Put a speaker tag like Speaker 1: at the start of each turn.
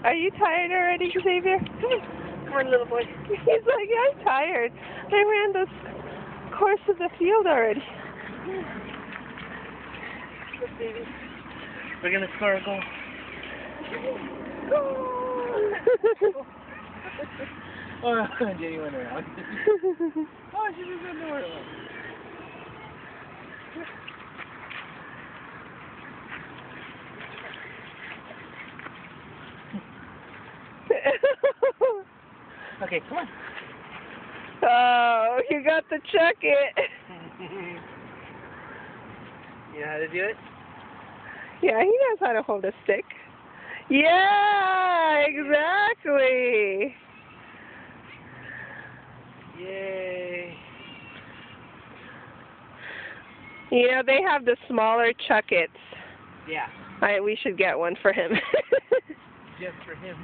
Speaker 1: Are you tired already, Xavier?
Speaker 2: Come on, little boy.
Speaker 1: He's like, I'm tired. I ran this course of the field already.
Speaker 2: Look, baby. We're gonna score a goal. Oh, Jenny went around. Oh, she just went nowhere. Okay, come on.
Speaker 1: Oh, you got to check it.
Speaker 2: You know how to do it?
Speaker 1: Yeah, he knows how to hold a stick. Yeah, exactly.
Speaker 2: Yay.
Speaker 1: You know, they have the smaller Chuckits.
Speaker 2: Yeah.
Speaker 1: We should get one for him.
Speaker 2: Just for him.